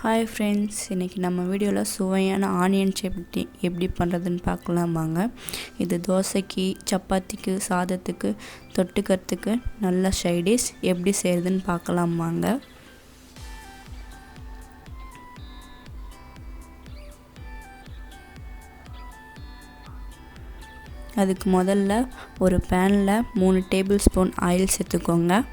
Hi friends, இன்றைக்கி நம்ம வீடியோவில் சுவையான ஆனியன் சட்னி எப்படி பண்ணுறதுன்னு பார்க்கலாம் வாங்க. இது தோசைக்கு, சப்பாத்திக்கு, சாதத்துக்கு தொட்டுக்கிறதுக்கு நல்ல சைடிஷ். எப்படி செய்கிறதுன்னு பார்க்கலாம் வாங்க. அதுக்கு முதல்ல ஒரு பேனில் 3 டேபிள் ஸ்பூன் ஆயில் சேர்த்துக்கோங்க.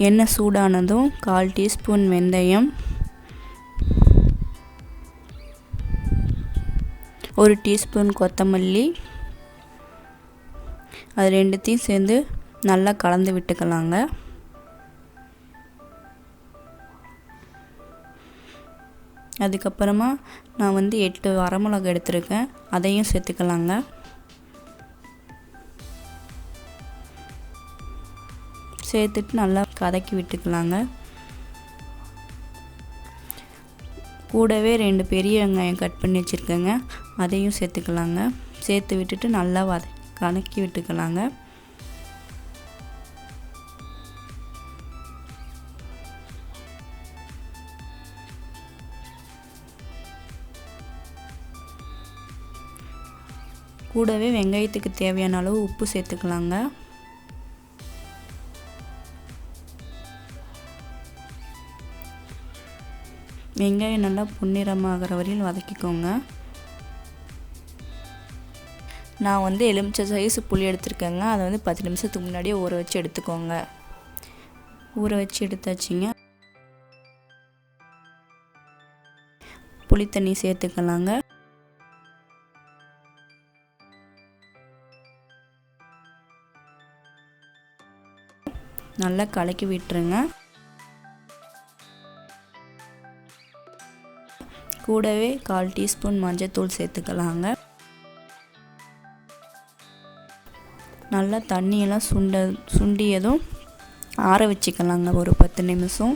எண்ணெய் சூடானதும் 1/4 டீஸ்பூன் வெந்தயம், 1 டீஸ்பூன் கொத்தமல்லி, அது ரெண்டுத்தையும் சேர்ந்து நல்லா கலந்து விட்டுக்கலாங்க. அதுக்கப்புறமா நான் 8 வரமிளகாய் எடுத்துருக்கேன், அதையும் சேர்த்துக்கலாங்க. சேர்த்துட்டு நல்லா கதக்கி விட்டுக்கலாங்க. கூடவே 2 பெரிய வெங்காயம் கட் பண்ணி வச்சுருக்கேங்க, அதையும் சேர்த்துக்கலாங்க. சேர்த்து விட்டுட்டு நல்லா கலக்கி விட்டுக்கலாங்க. கூடவே வெங்காயத்துக்கு தேவையான அளவு உப்பு சேர்த்துக்கலாங்க. வெங்காயம் நல்லா பொன்னிறமாகிற வரையில் வதக்கிக்கோங்க. நான் எலுமிச்சை சைஸ் புளி எடுத்துருக்கேங்க, அதை 10 நிமிஷத்துக்கு முன்னாடியே ஊற வச்சு எடுத்துக்கோங்க. ஊற வச்சு எடுத்தாச்சுங்க. புளி தண்ணி சேர்த்துக்கலாங்க. நல்லா கலக்கி விட்டுருங்க. கூடவே 1/4 டீஸ்பூன் மஞ்சள்தூள் சேர்த்துக்கலாங்க. நல்லா தண்ணியெல்லாம் சுண்டியதும் ஆற வச்சுக்கலாங்க ஒரு 10 நிமிஷம்.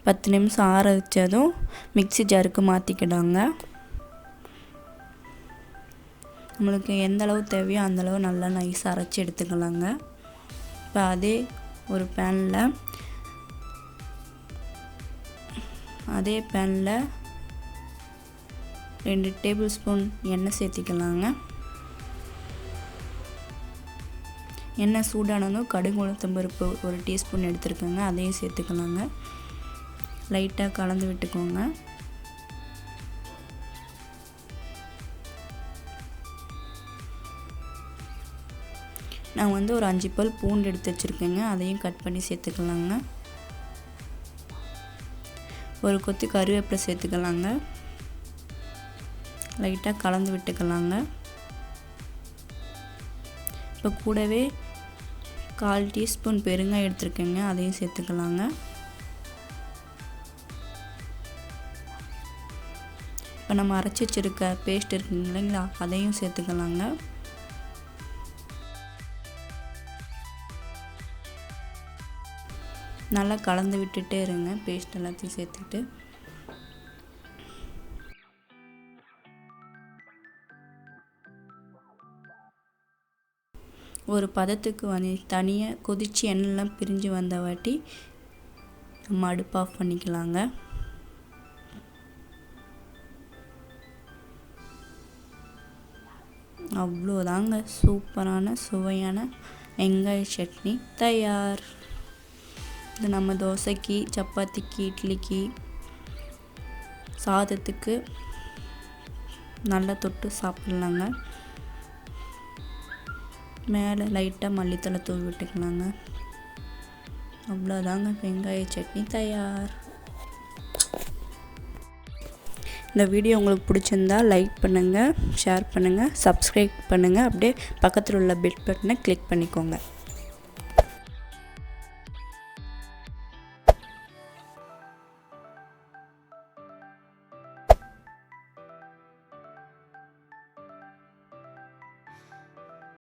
பத்து நிமிஷம் ஆற வச்சதும் மிக்ஸி ஜாருக்கு மாற்றிக்கிடாங்க. நம்மளுக்கு எந்த அளவு தேவையோ அந்தளவு நல்லா நைஸாக அரைச்சி எடுத்துக்கலாங்க. இப்போ அதே ஒரு பேனில் 2 டேபிள் ஸ்பூன் எண்ணெய் சேர்த்திக்கலாங்க. எண்ணெய் சூடானதும் கடுகு உளுத்தம் பருப்பு 1 டீஸ்பூன் எடுத்துருக்கேங்க, அதையும் சேர்த்துக்கலாங்க. லைட்டாக கலந்து விட்டுக்கோங்க. நான் ஒரு 5 பல் பூண்டு எடுத்து வச்சுருக்கேங்க, அதையும் கட் பண்ணி சேர்த்துக்கலாங்க. ஒரு கொத்து கருவேப்பிலை சேர்த்துக்கலாங்க. லைட்டாக கலந்து விட்டுக்கலாங்க. இப்போ கூடவே 1/4 டீஸ்பூன் பெருங்காயம் எடுத்துருக்கேங்க, அதையும் சேர்த்துக்கலாங்க. இப்போ நம்ம அரைச்சி வச்சுருக்க பேஸ்ட் இருக்குங்க இல்லைங்களா, அதையும் சேர்த்துக்கலாங்க. நல்லா கலந்து விட்டுட்டே இருங்க, பேஸ்ட் எல்லாத்தையும் சேர்த்துக்கிட்டு. ஒரு பதத்துக்கு தனியாக கொதித்து எண்ணெய்லாம் பிரிஞ்சு வந்த வாட்டி நம்ம அடுப்பு ஆஃப் பண்ணிக்கலாங்க. அவ்வளோதாங்க, சூப்பரான சுவையான வெங்காய சட்னி தயார். இது நம்ம தோசைக்கு, சப்பாத்திக்கு, இட்லிக்கு, சாதத்துக்கு நல்லா தொட்டு சாப்பிட்லாங்க. மேலே லைட்டாக மல்லித்தலை தூவி விட்டுக்கலாங்க. அவ்வளோதாங்க, வெங்காய சட்னி தயார். இந்த வீடியோ உங்களுக்கு பிடிச்சிருந்தா லைக் பண்ணுங்கள், ஷேர் பண்ணுங்கள், சப்ஸ்கிரைப் பண்ணுங்கள். அப்படியே பக்கத்தில் உள்ள பெல் பட்டனை கிளிக் பண்ணிக்கோங்க.